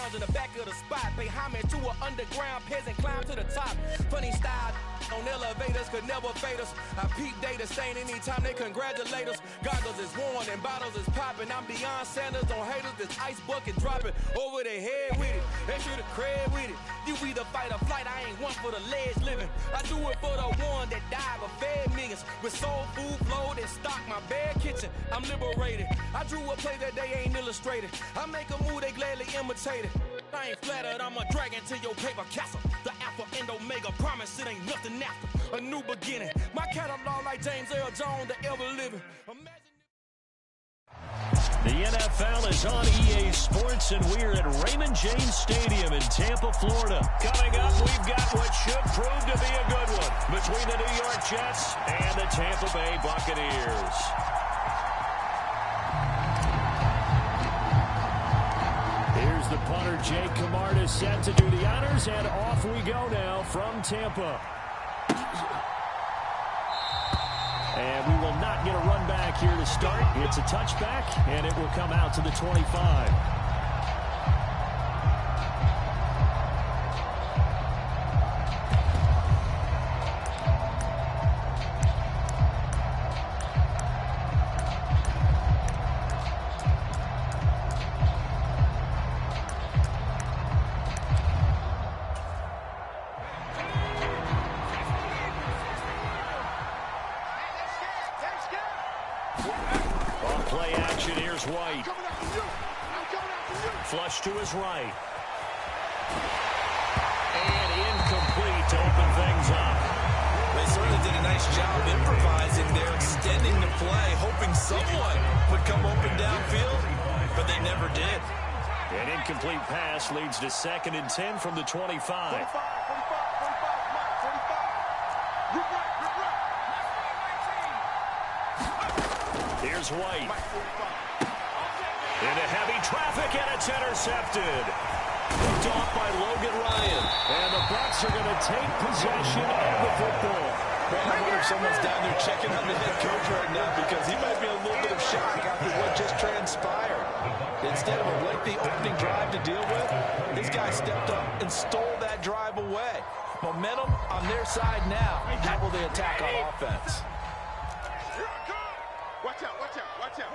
guns in the back of the spot. Pay homage to an underground peasant, climb to the top. Funny style on elevators could never fade us. I peep data stain anytime they congratulate us. Goggles is worn and bottles is popping. I'm Deion Sanders on haters. This ice bucket dropping over their head with it. Extra the cred with it. You either fight or flight. I ain't one for the ledge living. I do it for the one that died but fed millions. With soul food flowed and stock my bad kitchen. I'm liberated. I drew a play that they ain't illustrated. I make a move they gladly imitated. I ain't flattered, I'm a dragon to your paper castle. The Alpha and Omega, promise it ain't nothing after. A new beginning. My catalog like James Earl Jones, the ever living. The NFL is on EA Sports, and we're at Raymond James Stadium in Tampa, Florida. Coming up, we've got what should prove to be a good one between the New York Jets and the Tampa Bay Buccaneers. Here's the punter, Jake Camarda, set to do the honors, and off we go now from Tampa. And we will not get a run back here to start. It's a touchback, and it will come out to the 25. Play action, here's White. Flush to his right. And incomplete to open things up. They certainly did a nice job improvising there, extending the play, hoping someone would come open downfield, but they never did. An incomplete pass leads to 2nd and 10 from the 25. Here's White. Into heavy traffic, and it's intercepted. Picked off by Logan Ryan. And the Bucs are going to take possession of the football. Man, I wonder if someone's down there checking on the head coach right now, because he might be a little bit of shock after what just transpired. Instead of a lengthy opening drive to deal with, this guy stepped up and stole that drive away. Momentum on their side now. How will they attack on offense? Watch out, watch out, watch out.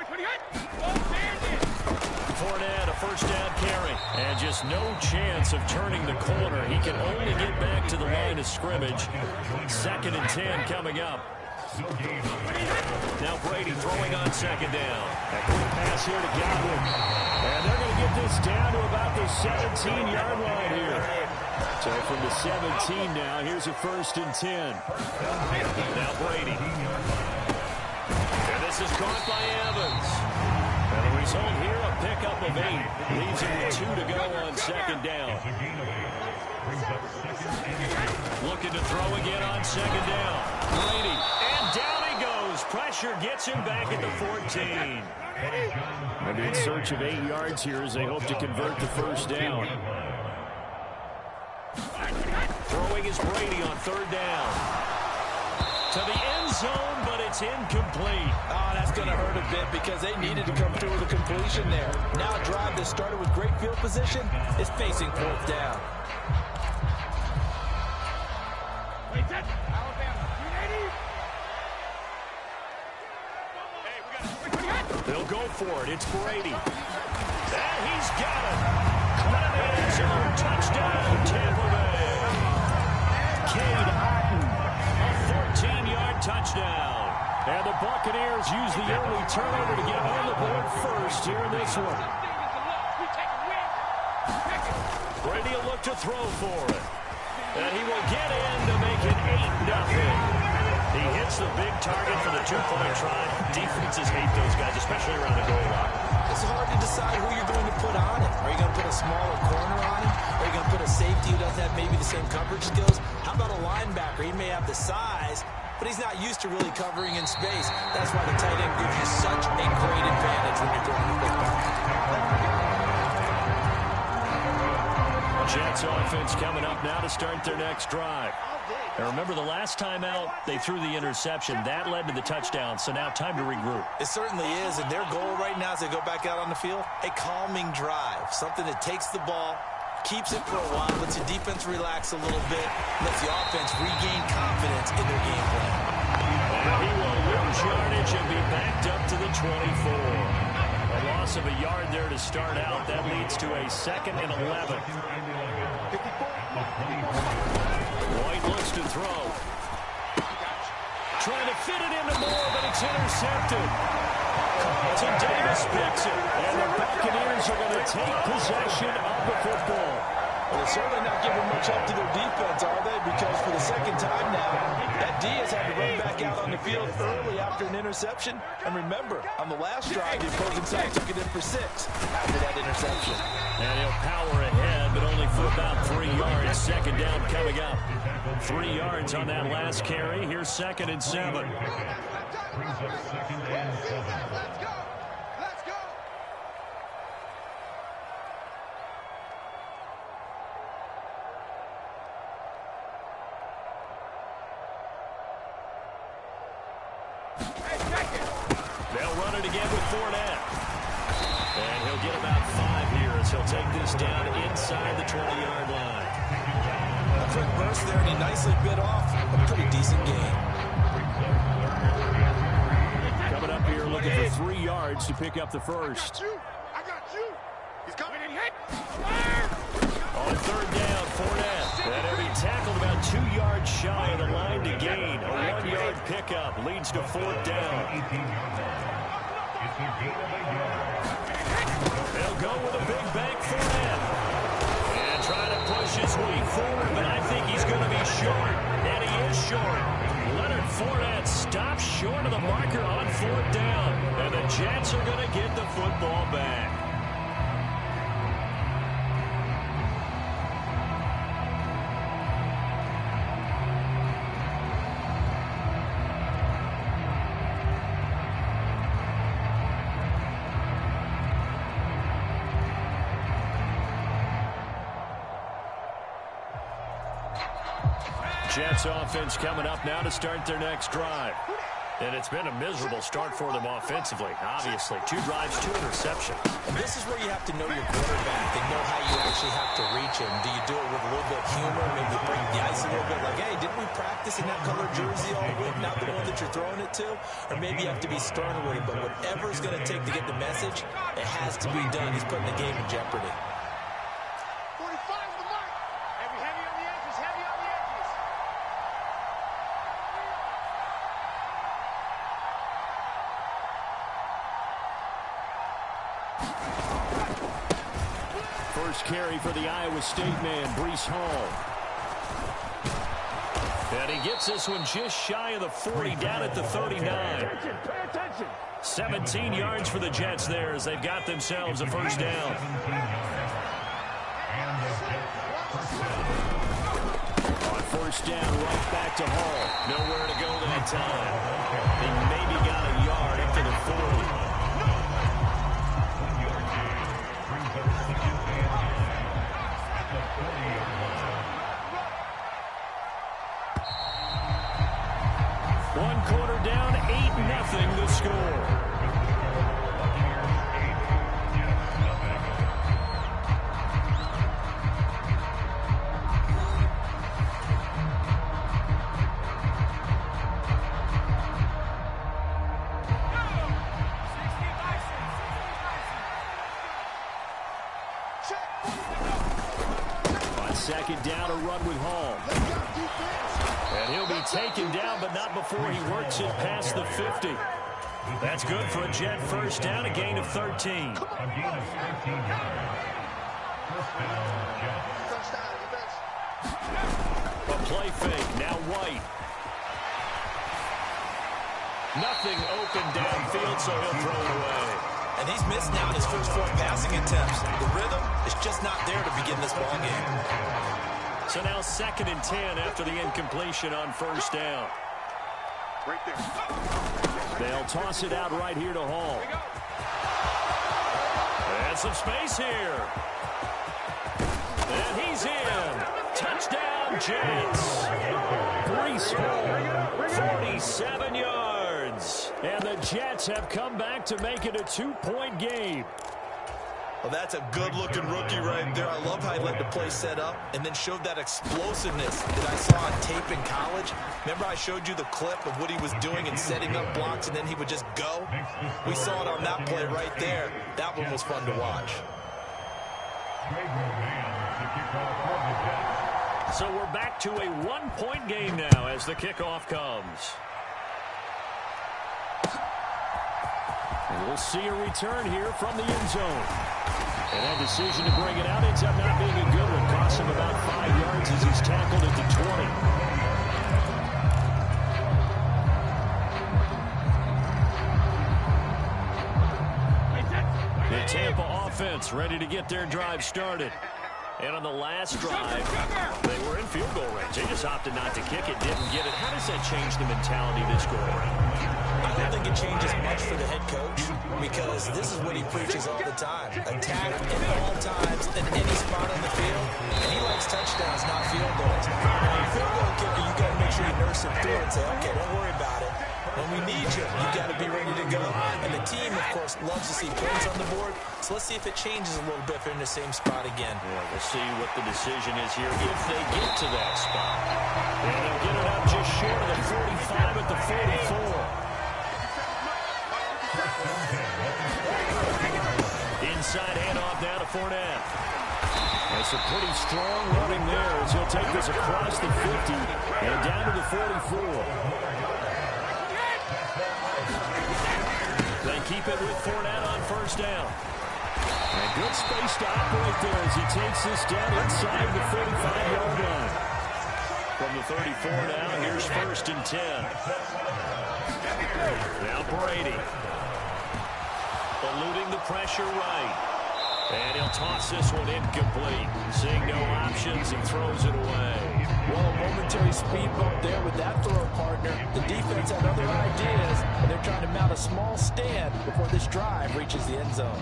Fournette, a first down carry. And just no chance of turning the corner. He can only get back to the line of scrimmage. 2nd and 10 coming up. Now Brady throwing on 2nd down. A quick pass here to Godwin. And they're going to get this down to about the 17-yard line here. So from the 17 now, here's a 1st and 10. Now Brady. This is caught by Evans. And the result here, a pickup of 8. Leaves him with 2 to go on 2nd down. Looking to throw again on 2nd down. Brady. And down he goes. Pressure gets him back at the 14. They'll be in search of 8 yards here as they hope to convert the 1st down. Throwing is Brady on 3rd down. To the end zone, but it's incomplete. Oh, that's going to hurt a bit because they needed to come through with a completion there. Now a drive that started with great field position is facing 4th down. They'll go for it. It's Brady. And he's got it. Caught in the end zone. Touchdown, Tampa Bay. Cade Otton. 14-yard touchdown. And the Buccaneers use the early turnover to get on the board first here in this one. Brady will look to throw for it. And he will get in to make it 8-0. He hits the big target for the 2-point try. Defenses hate those guys, especially around the goal line. It's hard to decide who you're going to put on it. Are you going to put a smaller corner on him? Are you going to put a safety who doesn't have maybe the same coverage skills? How about a linebacker? He may have the size, but he's not used to really covering in space. That's why the tight end gives you such a great advantage when you're throwing the football. Jets offense coming up now to start their next drive. And remember, the last time out, they threw the interception. That led to the touchdown, so now time to regroup. It certainly is, and their goal right now as they go back out on the field, a calming drive, something that takes the ball, keeps it for a while, lets the defense relax a little bit, lets the offense regain confidence in their game plan. And he will lose yardage and be backed up to the 24. A loss of a yard there to start out. That leads to a 2nd and 11. White looks to throw. Trying to fit it into Moore, but it's intercepted. Carlton Davis picks it, and the Buccaneers are going to take possession of the football. Well, they're certainly not giving much up to their defense, are they? Because for the second time now, that D has had to run back out on the field early after an interception. And remember, on the last drive, the opposing side took it in for 6 after that interception. And he'll power ahead, but only for about 3 yards. Second down coming up. 3 yards on that last carry. Here's 2nd and 7. They'll run it again with Fournette. And he'll get about 5 here as he'll take this down inside the 20-yard line. A quick burst there, and he nicely bit off a pretty decent gain. Coming up here looking for 3 yards to pick up the first. I got you. He's coming in hit. On 3rd down, Fournette. And he'll be tackled about 2 yards shy of the line to gain. A 1-yard pickup leads to 4th down. They'll go with a big bank Fournette. And try to push his way forward, but I think he's going to be short. And he is short. Leonard Fournette stops short of the marker on 4th down. And the Jets are going to get the football back. Jets offense coming up now to start their next drive. And it's been a miserable start for them offensively, obviously. 2 drives, 2 interceptions. And this is where you have to know your quarterback and know how you actually have to reach him. Do you do it with a little bit of humor, maybe break the ice a little bit, like, hey, didn't we practice in that color jersey all week, not the one that you're throwing it to? Or maybe you have to be stern with him, but whatever it's going to take to get the message, it has to be done. He's putting the game in jeopardy. 45 is the mark. Heavy on the edges, heavy on the edges. First carry for the Iowa State man, Breece Hall. And he gets this one just shy of the 40, down at the 39. Pay attention. 17 yards for the Jets there as they've got themselves a first down. On first down, right back to Hall. Nowhere to go that time. He maybe got a yard up to the 40. One quarter down, 8-0 the score. On second down, a run with Hall. And he'll be taken down, but not before he works it past the 50. That's good for a Jet first down, a gain of 13. A play fake, now White. Nothing open downfield, so he'll throw it away. And he's missed now in his first 4 passing attempts. The rhythm is just not there to begin this ball game. So now 2nd and 10 after the incompletion on first down. Right there. They'll toss it out right here to Hall. And some space here. And he's in. Touchdown, Jets. 47 yards. And the Jets have come back to make it a 2-point game. Well, that's a good-looking rookie right there. I love how he let the play set up and then showed that explosiveness that I saw on tape in college. Remember I showed you the clip of what he was doing and setting up blocks, and then he would just go? We saw it on that play right there. That one was fun to watch. So we're back to a 1-point game now as the kickoff comes. And we'll see a return here from the end zone. And that decision to bring it out ends up not being a good one. Costs him about 5 yards as he's tackled at the 20. The Tampa offense ready to get their drive started. And on the last drive, they were in field goal range. They just opted not to kick it, didn't get it. How does that change the mentality this go around? I don't think it changes much for the head coach because this is what he preaches all the time. Attack at all times in any spot on the field. And he likes touchdowns, not field goals. When you're a field goal kicker, you got to make sure you nurse it through and say, okay, don't worry about it. When we need you, you got to be ready to go. And the team, of course, loves to see points on the board. So let's see if it changes a little bit if they're in the same spot again. Yeah, we'll see what the decision is here if they get to that spot. And they'll get it up just short of the 45 at the 44. Inside handoff now to Fournette. That's a pretty strong running there as he'll take this across the 50 and down to the 44. They keep it with Fournette on first down. And good space to operate there as he takes this down inside the 45-yard line. From the 34 now, here's 1st and 10. Now Brady. Eluding the pressure right. And he'll toss this one incomplete. Seeing no options, he throws it away. Well, a momentary speed bump there with that throw, partner. The defense had other ideas, and they're trying to mount a small stand before this drive reaches the end zone.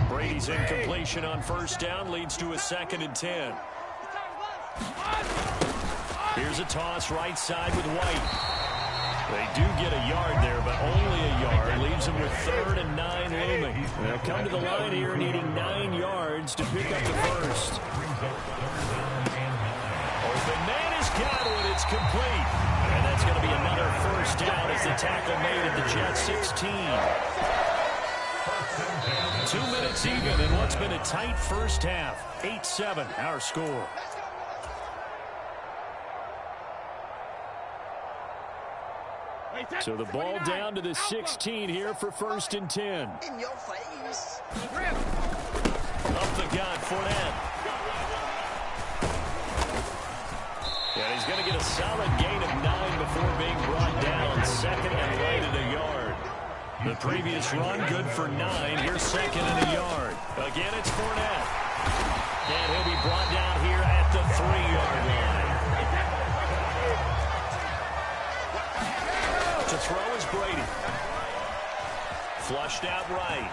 Brady's incompletion on first down leads to a 2nd and 10. Here's a toss right side with White. They do get a yard there, but only a yard. Leaves them with 3rd and 9 looming. They'll come to the line here needing 9 yards to pick up the first. Open man has got it. It's complete. And that's going to be another first down as the tackle made at the Jets 16. 2 minutes even in what's been a tight first half. 8-7 our score. So the ball down to the 16 here for 1st and 10. In your face. Up the gut, Fournette. And he's going to get a solid gain of 9 before being brought down. 2nd and right at a yard. The previous run good for 9. Here's 2nd and a yard. Again, it's Fournette. And he'll be brought down here at the 3-yard line. To throw is Brady. Flushed out right.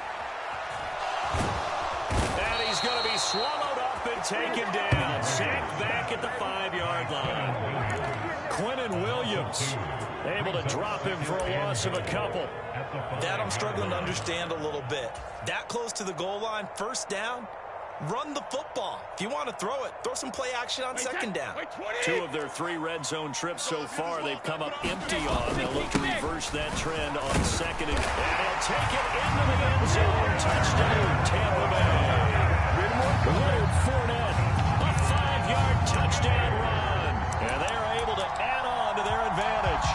And he's going to be swallowed up and taken down. Sacked back at the 5-yard line. Quinnen Williams able to drop him for a loss of a couple. That I'm struggling to understand a little bit. That close to the goal line, first down, run the football. If you want to throw it, throw some play action on 2nd down. 2 of their 3 red zone trips so far, they've come up empty on. They'll look to reverse that trend on 2nd. And they'll take it into the end zone. Touchdown, Tampa Bay. Leonard Fournette, a 5-yard touchdown run. And they're able to add on to their advantage.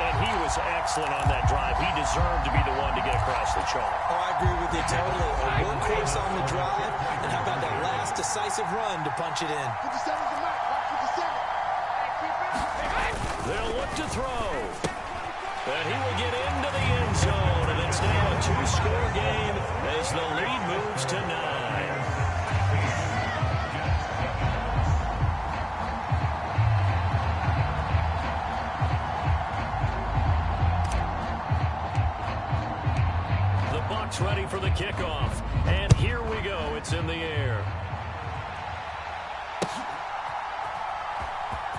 And he was excellent on that drive. He deserved to be the one to get across the chalk. Oh, I agree with you totally. A workhorse on the drive. And how about that last decisive run to punch it in? 57's the mark. Watch 57. They'll look to throw. And he will get into the end zone. And it's now a 2-score game as the lead moves to 9. Ready for the kickoff. And here we go. It's in the air.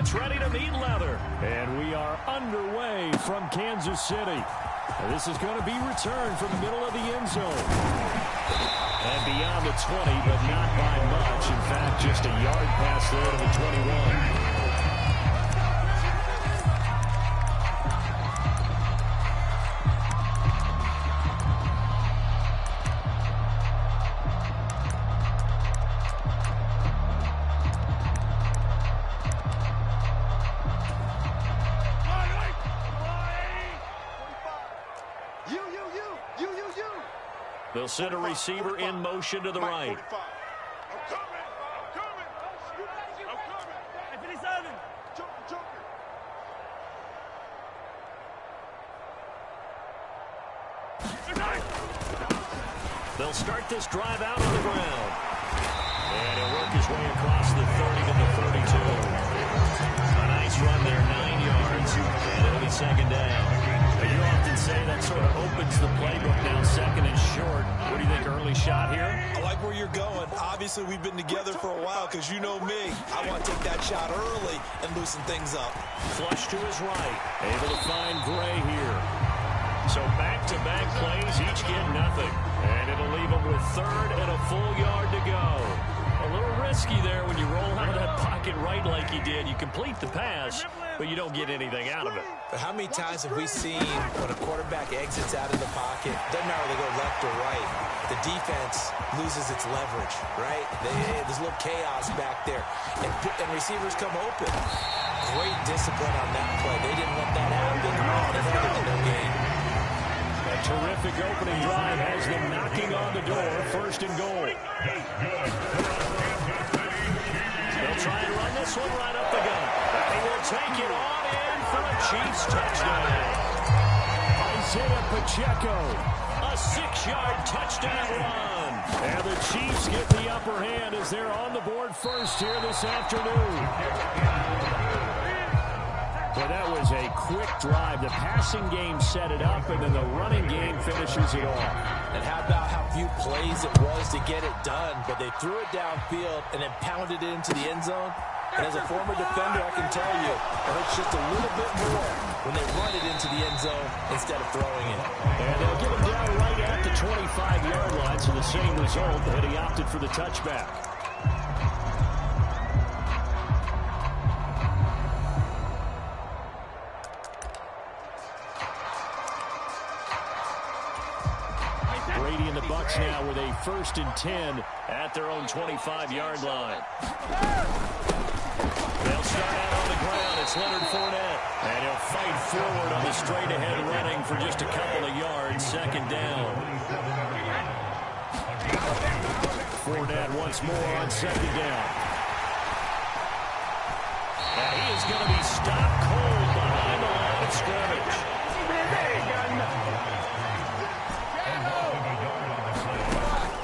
gets ready to meet leather. And we are underway from Kansas City. This is going to be returned from the middle of the end zone. And beyond the 20, but not by much. In fact, just a yard pass there to the 21. They'll send a receiver in motion to the right. They'll start this drive out on the ground. And he'll work his way across the 30 to the 32. A nice run there, 9 yards. And it'll be second down. You often say that sort of opens the playbook now, second and short. What do you think, early shot here? I like where you're going. Obviously, we've been together for a while because you know me. I want to take that shot early and loosen things up. Flush to his right. Able to find Gray here. So back-to-back plays, each get nothing. And it'll leave him with third and a full yard to go. A little risky there when you roll out of that pocket right like you did. You complete the pass, but you don't get anything out of it. But how many times have we seen when a quarterback exits out of the pocket, doesn't matter whether they go left or right, the defense loses its leverage, right? There's a little chaos back there, and receivers come open. Great discipline on that play. They didn't let that happen. They held it in their game. A terrific opening drive has them knocking on the door, first and goal. They'll try and run this one right up the gut. He will take it on in for a Chiefs touchdown. Isaiah Pacheco, a 6-yard touchdown run. And the Chiefs get the upper hand as they're on the board first here this afternoon. Well, that was a quick drive. The passing game set it up, and then the running game finishes it off. And how about how few plays it was to get it done, but they threw it downfield and then pounded it into the end zone. And as a former defender, I can tell you, it hurts just a little bit more when they run it into the end zone instead of throwing it. And they'll get him down right at the 25-yard line, so the same result, that he opted for the touchback. Brady and the Bucs now with a 1st and 10 at their own 25-yard line. They'll start out on the ground. It's Leonard Fournette. And he'll fight forward on the straight-ahead running for just a couple of yards. Second down. Fournette once more on second down. And he is going to be stopped cold behind the line of scrimmage.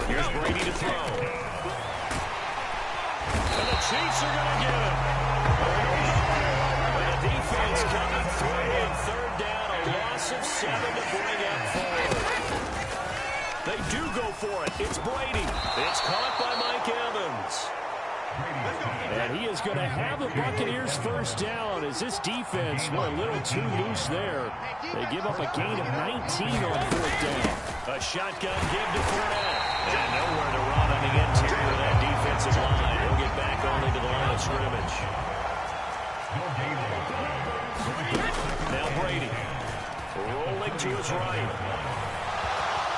Here's Brady to throw. And the Chiefs are going to get him. And the defense coming through on third down. A loss of 7 to bring up forward. They do go for it. It's Brady. It's caught by Mike Evans. And he is going to have the Buccaneers first down as this defense were a little too loose there. They give up a gain of 19 on fourth down. A shotgun give to Fournette. And nowhere to run on the interior of that defensive line. He'll get back only to the line of scrimmage. Now Brady rolling to his right.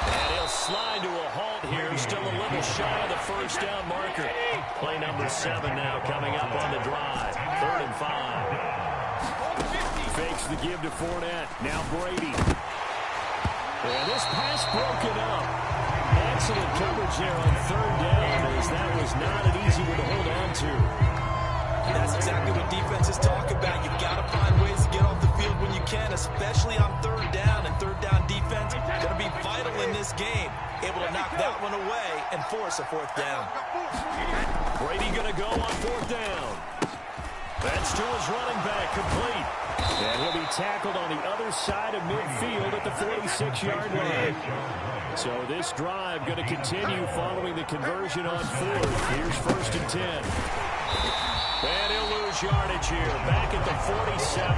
And he'll slide to a halt here. Still a little shy of the first down marker. Play number 7 now coming up on the drive. 3rd and 5. Fakes the give to Fournette. Now Brady. And this pass broken up. Excellent coverage there on third down, as that was not an easy one to hold on to. And that's exactly what defenses talk about. You've got to find ways to get off the field when you can, especially on third down. And third down defense going to be vital in this game. Able to knock that one away and force a 4th down. Brady going to go on 4th down. That's to his running back, complete. And he'll be tackled on the other side of midfield at the 46-yard line. So this drive going to continue following the conversion on 4th. Here's 1st and 10. And he'll lose lose yardage here, back at the 47.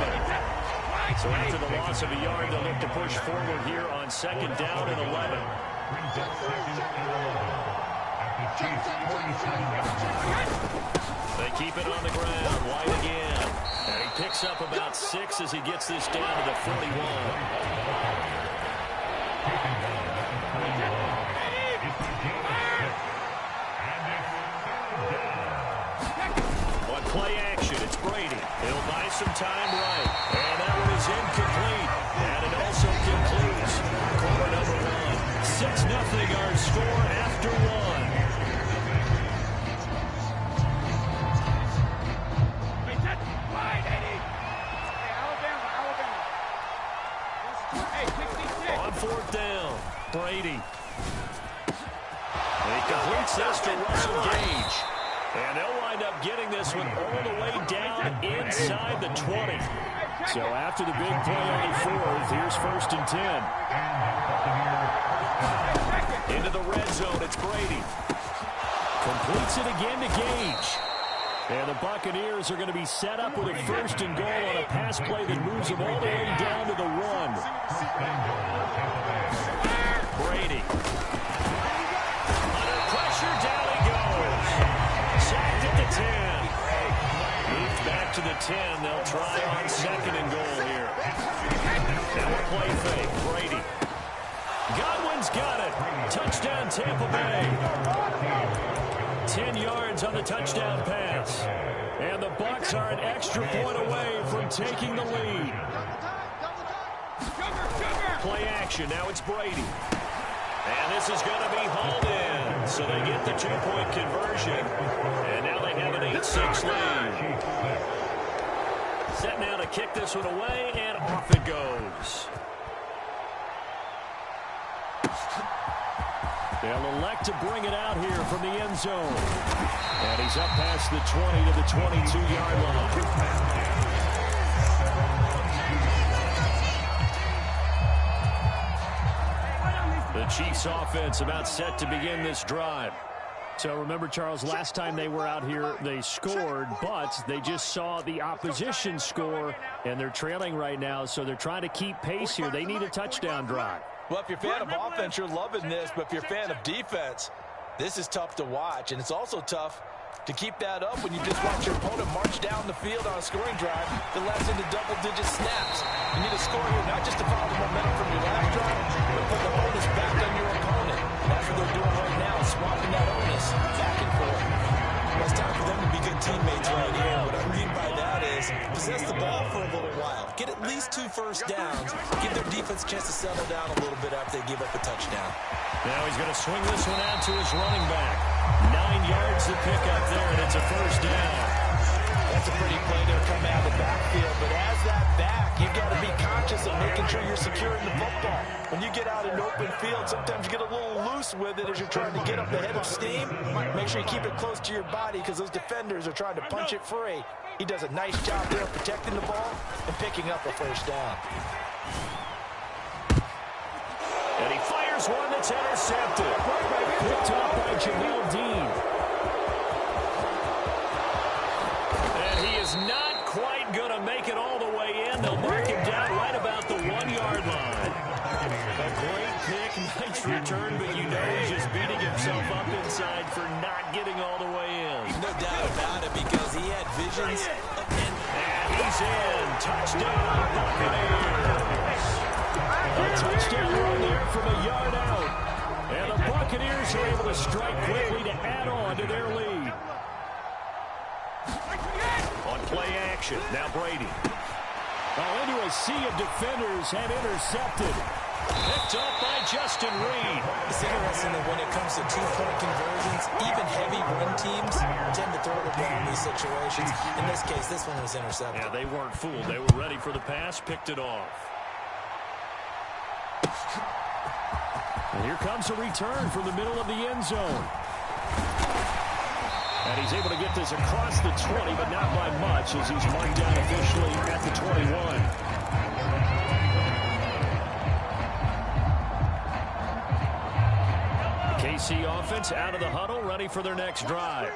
So after the loss of a yard, they'll look to push forward here on 2nd down and 11. They keep it on the ground. White again. And he picks up about 6 as he gets this down to the 41. On play action, it's Brady. He'll buy some time right. And that one is incomplete. And it also concludes quarter number 1. 6-0 our score after 1. On 4th down, Brady. And he completes this to Russell Gage. And they'll wind up getting this one all the way down inside the 20. So after the big play on 4th, here's 1st and 10. Into the red zone, it's Brady. Completes it again to Gage. And the Buccaneers are going to be set up with a 1st and goal on a pass play that moves them all the way down to the 1. Brady. Under pressure, down he goes. Sacked at the 10. Moved back to the 10. They'll try on 2nd and goal here. Now a play fake. Brady. Godwin's got it. Touchdown, Tampa Bay. 10 yards on the touchdown pass. And the Bucs are an extra point away from taking the lead. Play action. Now it's Brady. And this is going to be hauled in. So they get the 2-point conversion. And now they have an 8-6 lead. Set now to kick this one away, and off it goes. They'll elect to bring it out here from the end zone. And he's up past the 20 to the 22-yard line. The Chiefs offense about set to begin this drive. So remember, Charles, last time they were out here, they scored, but they just saw the opposition score, and they're trailing right now, so they're trying to keep pace here. They need a touchdown drive. Well, if you're a fan of offense, you're loving this, but if you're a fan of defense, this is tough to watch, and it's also tough to keep that up when you just watch your opponent march down the field on a scoring drive that lasts into double-digit snaps. You need a score here, not just to follow the momentum from your last drive, but put the onus back on your opponent. That's what they're doing right now, swapping that onus back and forth. Well, it's time for them to be good teammates right here. What I mean by that is possess the ball for a little while. Get at least 2 first downs. Give their defense a chance to settle down a little bit after they give up a touchdown. Now he's going to swing this one out to his running back. 9 yards to pick up there, and it's a 1st down. That's a pretty play there coming out of the backfield. But as that back, you've got to be conscious of making sure you're securing the football. When you get out in open field, sometimes you get a little loose with it as you're trying to get up the head of steam. Make sure you keep it close to your body because those defenders are trying to punch it free. He does a nice job there protecting the ball and picking up a 1st down. And he fires one that's intercepted. Picked up by Jamel Dean. And he is not quite going to make it all the way in. They'll mark him down right about the 1-yard line. A great pick, nice return, but you know he's just beating himself up inside for not getting all the way in. No doubt about it because he had visions. And he's in. Touchdown, Buccaneers. A touchdown run there from a yard out. And the Buccaneers are able to strike quickly to add on to their lead. On play action, now Brady. Into a sea of defenders and intercepted. Picked up by Justin Reed. It's interesting that when it comes to 2-point conversions, even heavy run teams tend to throw the ball in these situations. In this case, this one was intercepted. Yeah, they weren't fooled. They were ready for the pass, picked it off. And here comes a return from the middle of the end zone. And he's able to get this across the 20, but not by much as he's marked down officially at the 21. The KC offense out of the huddle, ready for their next drive.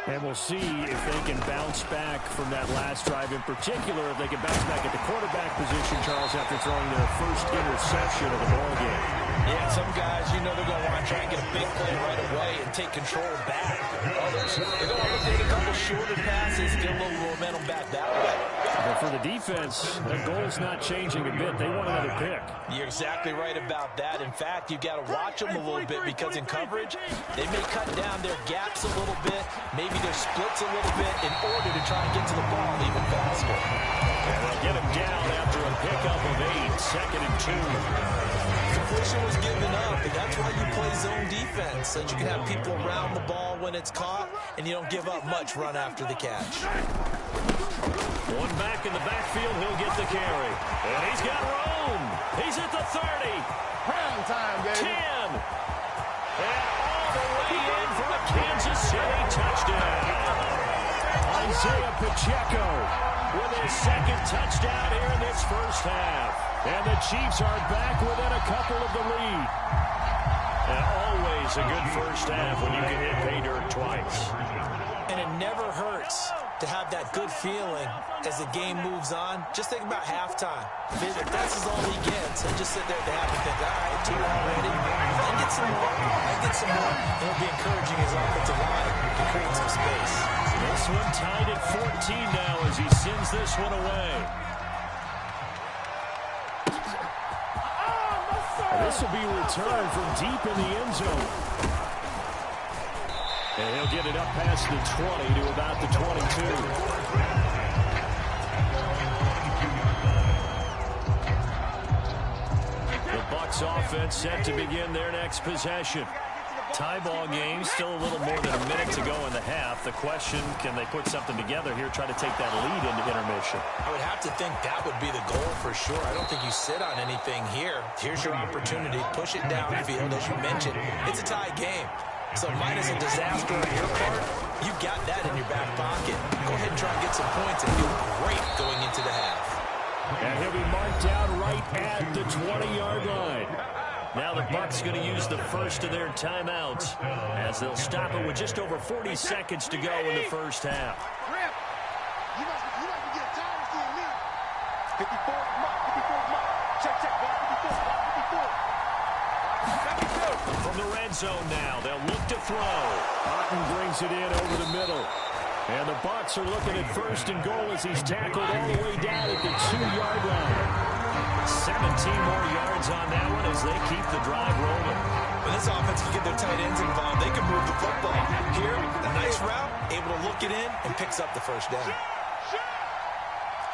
And we'll see if they can bounce back from that last drive in particular, if they can bounce back at the quarterback position, Charles, after throwing their first interception of the ballgame. Yeah, some guys, you know they're going to want to try and get a big play right away and take control back. Others, they're going to look at a couple shorter passes, get a little momentum back that way. But for the defense, their goal's not changing a bit. They want another pick. You're exactly right about that. In fact, you've got to watch them a little bit because in coverage, they may cut down their gaps a little bit, maybe their splits a little bit in order to try and get to the ball even faster. And they'll get him down after a pickup of 8, 2nd and 2. Completion was given up, and that's why you play zone defense, so that you can have people around the ball when it's caught, and you don't give up much run after the catch. One back in the backfield, he'll get the carry. And he's got room. He's at the 30. Prime time, baby. 10. And all the way in for a Kansas City touchdown. Isaiah Pacheco with his 2nd touchdown here in this first half. And the Chiefs are back within a couple of the lead. And always a good first half when you can hit pay dirt twice. And it never hurts to have that good feeling as the game moves on. Just think about halftime. If that's all he gets, he'll just sit there at the half and think, all right, 2 already. I get some more. I get some more. And he'll be encouraging his offensive line to create some space. This one tied at 14 now as he sends this one away. This will be returned from deep in the end zone. And he'll get it up past the 20 to about the 22. The Bucs offense set to begin their next possession. Tie ball game, still a little more than a minute to go in the half. The question, can they put something together here, try to take that lead into intermission? I would have to think that would be the goal for sure. I don't think you sit on anything here. Here's your opportunity. Push it downfield. As you mentioned, it's a tie game. So minus a disaster on your part, you've got that in your back pocket. Go ahead and try and get some points and feel great going into the half. And he'll be marked down right at the 20-yard line. Now the Bucs going to use the first of their timeouts as they'll stop it with just over 40 seconds to go in the first half. You must be getting tired of seeing me. 54, mark, 54, mark. Check, mark, 54, 52. From the red zone now, they'll look to throw. Otten brings it in over the middle. And the Bucs are looking at 1st and goal as he's tackled all the way down at the 2-yard line. 17 more yards on that one as they keep the drive rolling. When this offense can get their tight ends involved, they can move the football. Here, a nice route, able to look it in, and picks up the first down.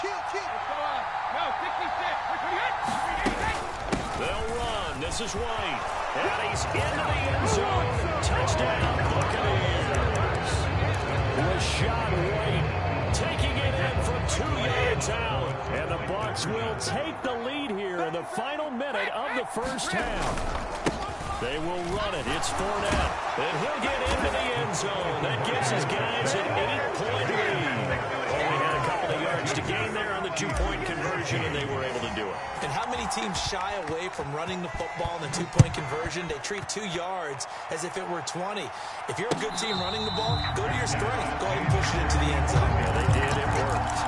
Kill. No, 66. They'll run. This is White. And he's into the end zone. Touchdown, Buccaneers. Rashad White taking it in from 2 yards out. And the Bucs will take the lead here in the final minute of the first half. They will run it. It's Fournette. And he'll get into the end zone. That gives his guys an 8-point lead. Only had a couple of yards to gain there on the 2-point conversion, and they were able to do it. And how many teams shy away from running the football in the 2-point conversion? They treat 2 yards as if it were 20. If you're a good team running the ball, go to your strength. Go ahead and push it into the end zone. Yeah, they did. It worked.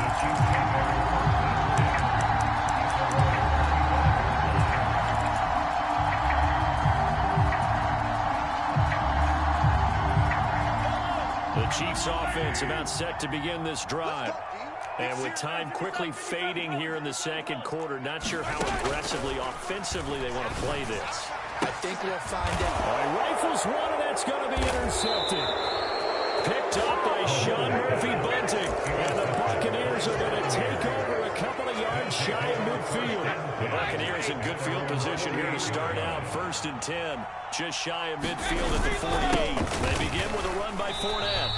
The Chiefs offense about set to begin this drive. And with time quickly fading here in the second quarter, not sure how aggressively, offensively they want to play this. I think we'll find out. All right, rifles one, and that's going to be intercepted. Picked up by Sean Murphy-Bunting. And the Buccaneers are going to take over a couple of yards shy of midfield. The Buccaneers in good field position here to start out 1st and 10. Just shy of midfield at the 48. They begin with a run by Fournette.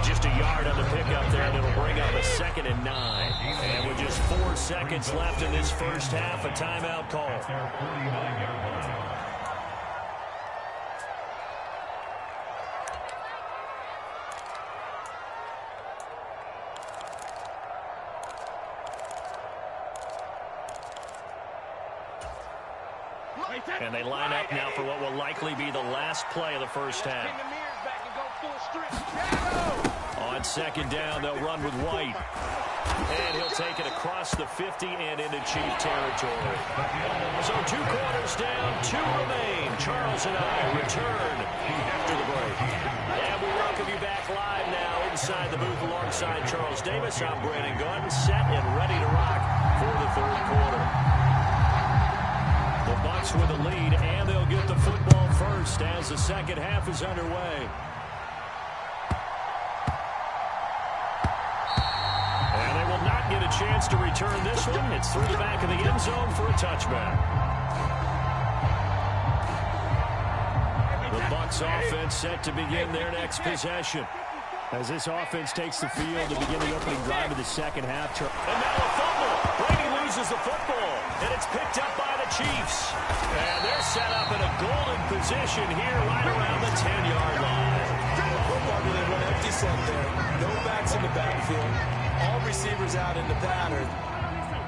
Just a yard on the pickup there, and it'll bring up a 2nd and 9. And with just 4 seconds left in this first half, a timeout call. And they line up now for what will likely be the last play of the first half. On second down, they'll run with White. And he'll take it across the 50 and into Chief territory. So 2 quarters down, 2 remain. Charles and I return after the break. And we welcome you back live now inside the booth alongside Charles Davis. I'm Brandon Gunn, set and ready to rock for the third quarter. The Bucs with a lead, and they'll get the football first as the second half is underway. And they will not get a chance to return this one. It's through the back of the end zone for a touchback. The Bucs offense set to begin their next possession. As this offense takes the field to begin the opening drive of the second half. And now a fumble. Brady loses the football, and it's picked up by the Chiefs. And they're set up in a golden position here right around the 10-yard line. Football really went empty set there. No backs in the backfield. All receivers out in the pattern.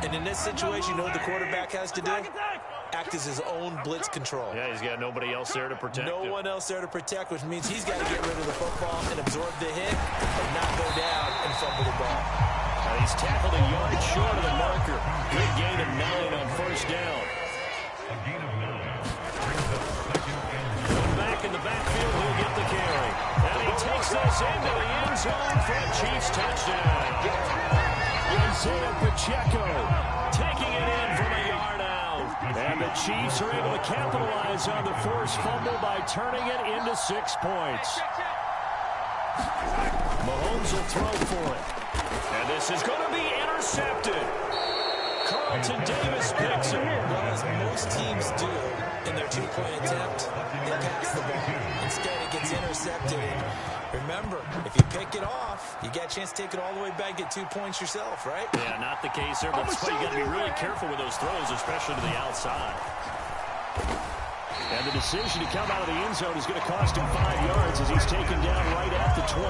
And in this situation, you know what the quarterback has to do? Act as his own blitz control. Yeah, he's got nobody else there to protect him. No one else there to protect, which means he's got to get rid of the football and absorb the hit and not go down and fumble the ball. He's tackled a yard short of the marker. Good gain of 9 on first down. Back in the backfield, he'll get the carry. And he takes this into the end zone for a Chiefs touchdown. Isaiah Pacheco taking it in from a yard out. And the Chiefs are able to capitalize on the forced fumble by turning it into 6 points. Mahomes will throw for it. And this is going to be intercepted. Carlton Davis picks it. Well, as most teams do in their 2-point attempt, they pass the ball. Instead, it gets intercepted. And remember, if you pick it off, you get a chance to take it all the way back, get 2 points yourself, right? Yeah, not the case there, but that's why you got to be really careful with those throws, especially to the outside. And the decision to come out of the end zone is going to cost him 5 yards as he's taken down right at the 20.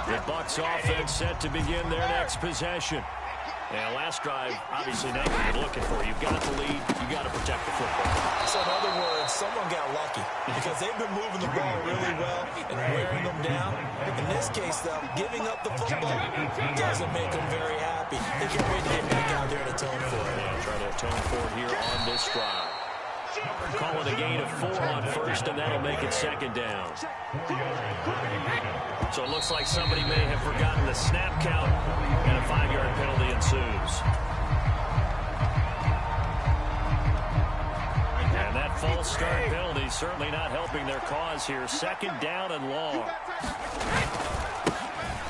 The Bucs offense set to begin their next possession. And last drive, obviously not what you're looking for. You've got the lead. You've got to protect the football. So in other words, someone got lucky because they've been moving the ball really well and wearing them down. In this case, though, giving up the football doesn't make them very happy. They can't wait to get back out there and atone for it. Yeah, try to atone for it here on this drive. Call it a gain of 4 on first, and that'll make it second down. So it looks like somebody may have forgotten the snap count, and a 5-yard penalty ensues. And that false start penalty certainly not helping their cause here. Second down and long.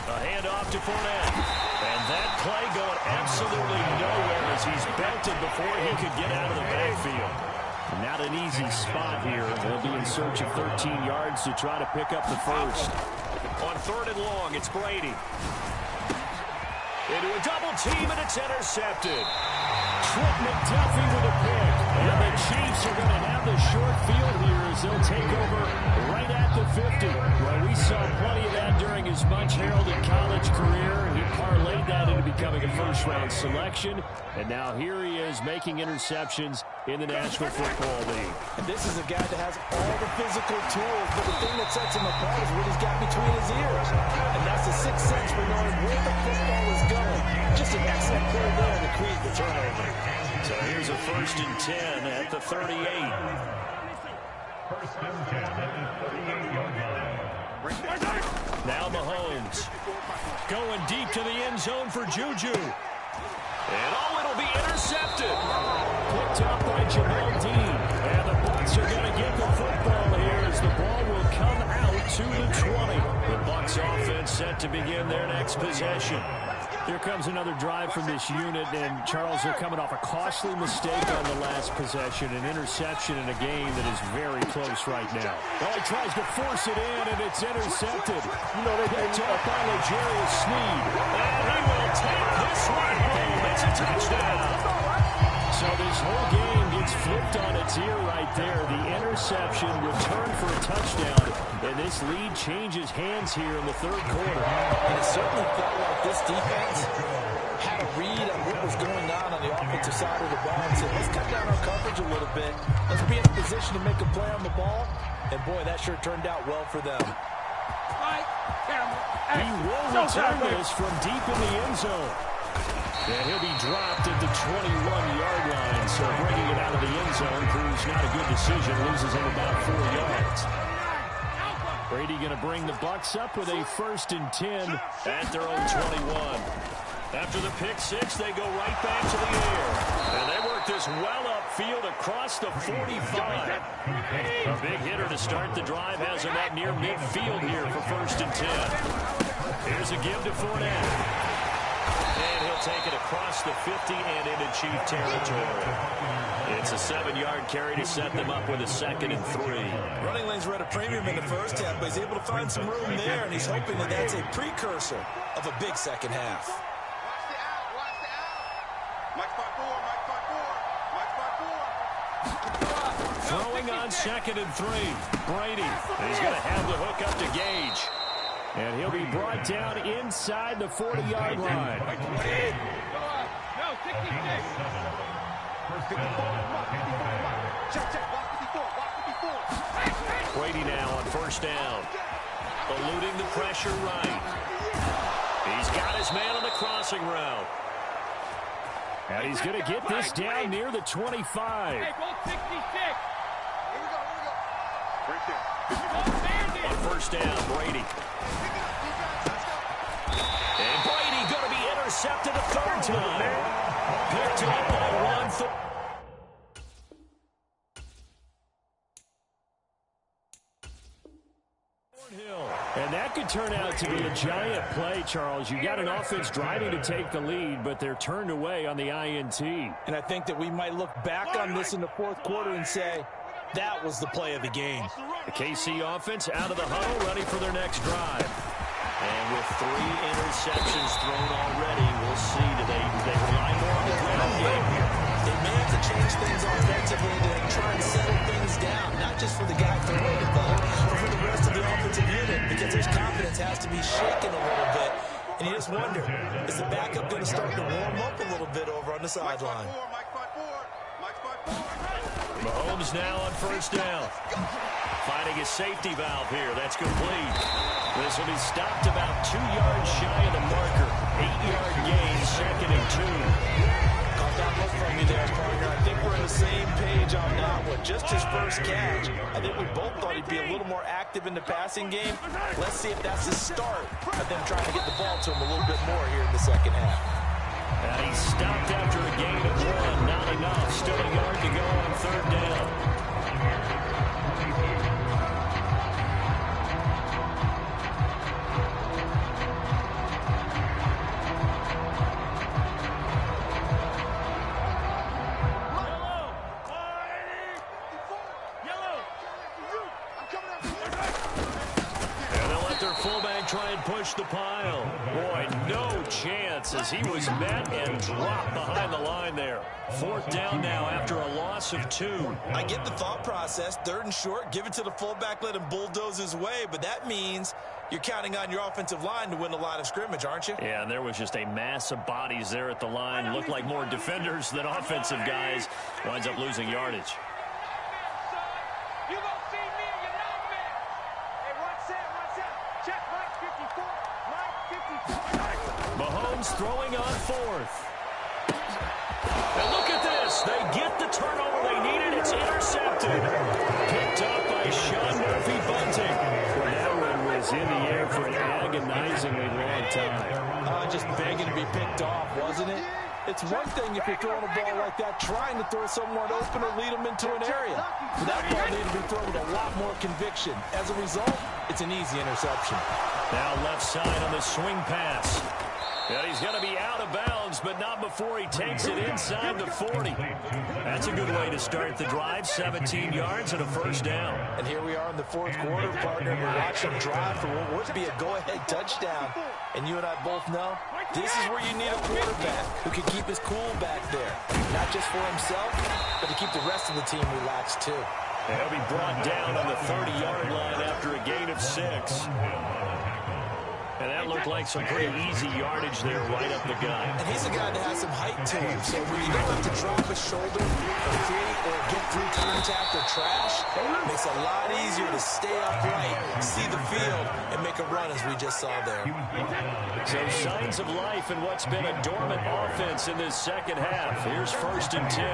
A handoff to Fournette. And that play going absolutely nowhere as he's belted before he could get out of the backfield. Not an easy spot here. They'll be in search of 13 yards to try to pick up the first. On third and long, it's Brady. Into a double team, and it's intercepted. Trent McDuffie with a pick. And the Chiefs are going to have the short field here as they'll take over right at the 50. Well, we saw plenty of that during his much-heralded college career. He parlayed that into becoming a first-round selection. And now here he is making interceptions in the National Football League. And this is a guy that has all the physical tools, but the thing that sets him apart is what he's got between his ears. And that's the sixth sense for knowing where the football is going. Just an excellent play there to create the turnover. So here's a 1st and 10 at the 38. Now Mahomes going deep to the end zone for Juju. And it'll be intercepted. Picked up by Jamal Dean. And the Bucs are going to get the football here as the ball will come out to the 20. The Bucs offense set to begin their next possession. Here comes another drive from this unit, and Charles, they're coming off a costly mistake on the last possession, an interception in a game that is very close right now. Well, he tries to force it in, and it's intercepted. You know, they picked up by L'Jarius Sneed. And he will take this one home. It's a touchdown. So this whole game gets flipped on its ear right there. The interception returned for a touchdown, and this lead changes hands here in the third quarter. And it certainly felt like this defense had a read on what was going on the offensive side of the ball and said, let's cut down our coverage a little bit. Let's be in a position position to make a play on the ball, and boy, that sure turned out well for them. He will return this from deep in the end zone. And he'll be dropped at the 21-yard line, so bringing it out of the end zone proves not a good decision, loses him about 4 yards. Brady going to bring the Bucs up with a 1st and 10 at their own 21. After the pick six, they go right back to the air. And they work this well upfield across the 45. A big hitter to start the drive has him at near midfield here for 1st and 10. Here's a give to Fournette. And he'll take it across the 50 and into Chief territory. It's a 7-yard carry to set them up with a 2nd and 3. Running lanes were at a premium in the first half, but he's able to find some room there, and he's hoping that that's a precursor of a big second half. Throwing on 2nd and 3. Brady. He's going to have the hook up to Gage. And he'll be brought down inside the 40-yard line. Brady now on 1st down. Eluding the pressure right. He's got his man on the crossing route. And he's going to get this down near the 25. On 1st down, Brady. And Brady going to be intercepted a 3rd time. Picked up by 1. And that could turn out to be a giant play, Charles. You got an offense driving to take the lead, but they're turned away on the INT. And I think that we might look back on this in the 4th quarter and say, that was the play of the game. The KC offense out of the huddle, ready for their next drive. And with 3 interceptions thrown already, we'll see. Do they rely more on the ground game here? They may have to change things offensively to try and settle things down, not just for the guy throwing the ball, but for the rest of the offensive unit, because his confidence has to be shaken a little bit. And you just wonder, is the backup going to start to warm up a little bit over on the sideline? Mahomes now on 1st down. Finding his safety valve here. That's complete. This will be stopped about 2 yards shy of the marker. 8-yard gain, 2nd and 2. That look from you there, partner. I think we're on the same page on that one. Just his first catch. I think we both thought he'd be a little more active in the passing game. Let's see if that's the start of them trying to get the ball to him a little bit more here in the second half. And he stopped after a gain of 1. Not enough. Still a yard to go on 3rd down. Try and push the pile. Boy, no chance as he was met and dropped behind the line there. 4th down now after a loss of 2. I get the thought process. 3rd and short, give it to the fullback, let him bulldoze his way. But that means you're counting on your offensive line to win the line of scrimmage, aren't you? Yeah, and there was just a mass of bodies there at the line. Looked like more defenders than offensive guys. Winds up losing yardage. Mahomes throwing on 4th. And look at this. They get the turnover they needed. It's intercepted. Picked up by Sean Murphy-Bunting. Well, that one was in the air for an agonizingly long time. Just begging to be picked off, wasn't it? It's one thing if you're throwing a ball like that, trying to throw someone open or lead them into an area. But that ball needed to be thrown with a lot more conviction. As a result, it's an easy interception. Now left side on the swing pass. And he's going to be out of bounds, but not before he takes it inside the 40. That's a good way to start the drive. 17 yards and a 1st down. And here we are in the 4th quarter, partner. We're watching them drive for what would be a go-ahead touchdown. And you and I both know this is where you need a quarterback who can keep his cool back there. Not just for himself, but to keep the rest of the team relaxed, too. And he'll be brought down on the 30-yard line after a gain of 6. And that looked like some pretty easy yardage there right up the gut. And he's a guy that has some height to him. So when you don't have to drop his shoulder or create or get through trash after trash, makes it a lot easier to stay upright, see the field, and make a run as we just saw there. So signs of life in what's been a dormant offense in this second half. Here's 1st and 10.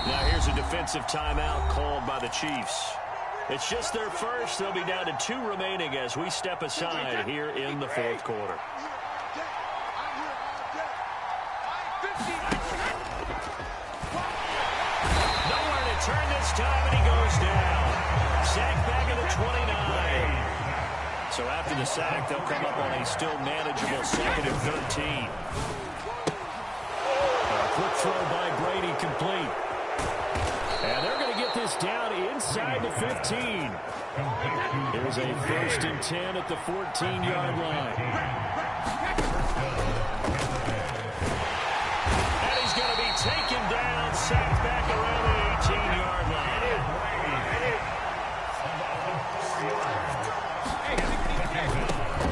Now here's a defensive timeout called by the Chiefs. It's just their first. They'll be down to 2 remaining as we step aside here in the 4th quarter. Nowhere to turn this time, and he goes down. Sack back at the 29. So after the sack, they'll come up on a still manageable 2nd and 13. A quick throw by Brady, complete. And they're going to get this down inside the 15. Here's a 1st and 10 at the 14-yard line. And he's going to be taken down, sacked back around the 18-yard line.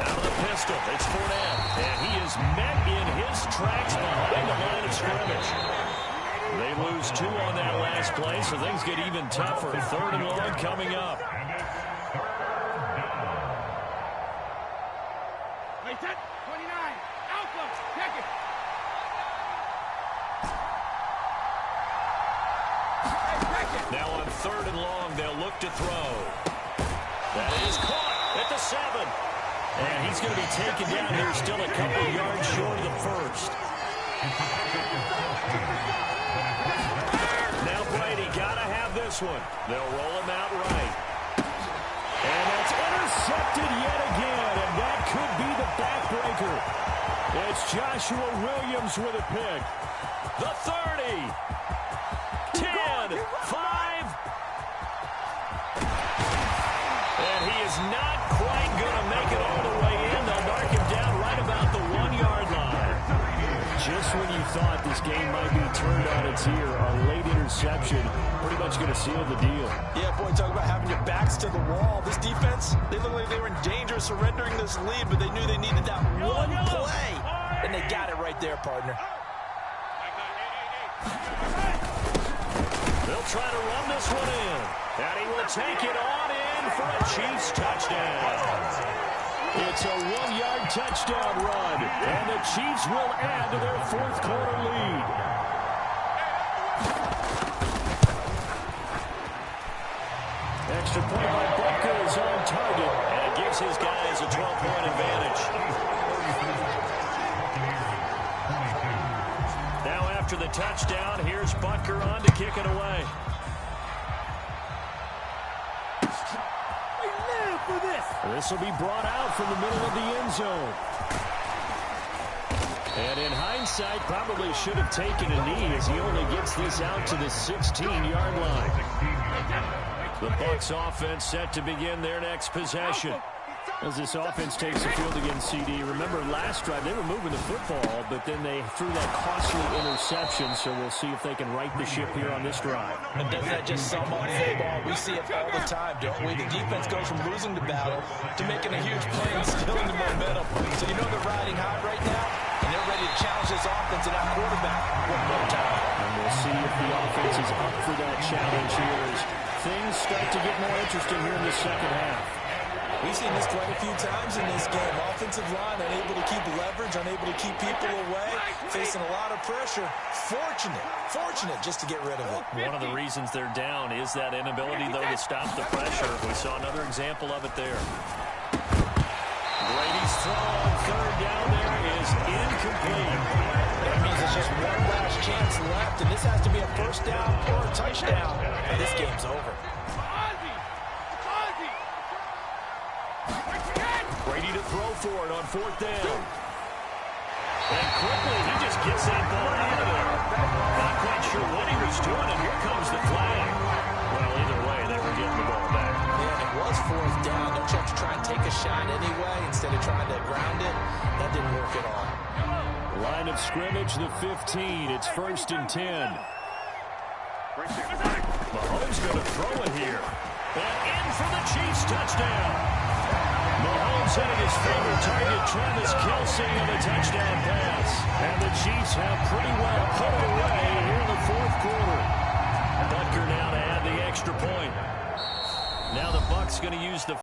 Out of the pistol, it's Fournette. And he is met in his tracks behind the line of scrimmage. They lose 2 on that last play, so things get even tougher. 3rd and long coming up. Now on 3rd and long, they'll look to throw. That is caught at the 7. And he's going to be taken down here, still a couple yards short of the first. Now Brady got to have this one. They'll roll him out right. And that's intercepted yet again, and that could be the backbreaker. It's Joshua Williams with a pick. The 30. 10, 5. And he is not quite going to make it all the way in. They'll mark him down right about the 1-yard line. Just when you thought this game might be turned on its ear, a late interception pretty much going to seal the deal. Yeah, boy, talk about having your backs to the wall. This defense, they looked like they were in danger of surrendering this lead, but they knew they needed that one play, and they got it right there, partner. They'll try to run this one in, and he will take it on in for a Chiefs touchdown. It's a 1-yard touchdown run, and the Chiefs will add to their 4th quarter lead. Extra point by Butker is on target, and it gives his guys a 12-point advantage. Now after the touchdown, here's Butker on to kick it away. This will be brought out from the middle of the end zone. And in hindsight, probably should have taken a knee as he only gets this out to the 16-yard line. The Bucs offense set to begin their next possession. As this offense takes the field against CD, remember last drive they were moving the football, but then they threw that costly interception, so we'll see if they can right the ship here on this drive. And doesn't that just sum up football? We see it all the time, don't we? The defense goes from losing the battle to making a huge play and stealing the momentum. So you know they're riding high right now, and they're ready to challenge this offense and that quarterback one more time. And we'll see if the offense is up for that challenge here as things start to get more interesting here in the second half. We've seen this quite a few times in this game. Offensive line unable to keep leverage, unable to keep people away, facing a lot of pressure. Fortunate just to get rid of it. One of the reasons they're down is that inability, though, to stop the pressure. We saw another example of it there. Brady's throw on 3rd down there is incomplete. That means it's just one last chance left, and this has to be a 1st down or a touchdown. And this game's over. Brady to throw for it on 4th down. And quickly, he just gets that ball out of there. Not quite sure what he was doing, and here comes the flag. Well, either way, they were getting the ball back. Yeah, and it was 4th down. Don't you have to try and take a shot anyway instead of trying to ground it? That didn't work at all. Line of scrimmage, the 15. It's 1st and 10. Mahomes going to throw it here. And in for the Chiefs touchdown. Mahomes Mahomes hitting his favorite target, Travis Kelce, on a touchdown pass. And the Chiefs have pretty well put it away here in the fourth quarter. Butker now to add the extra point. Now the Bucs going to use the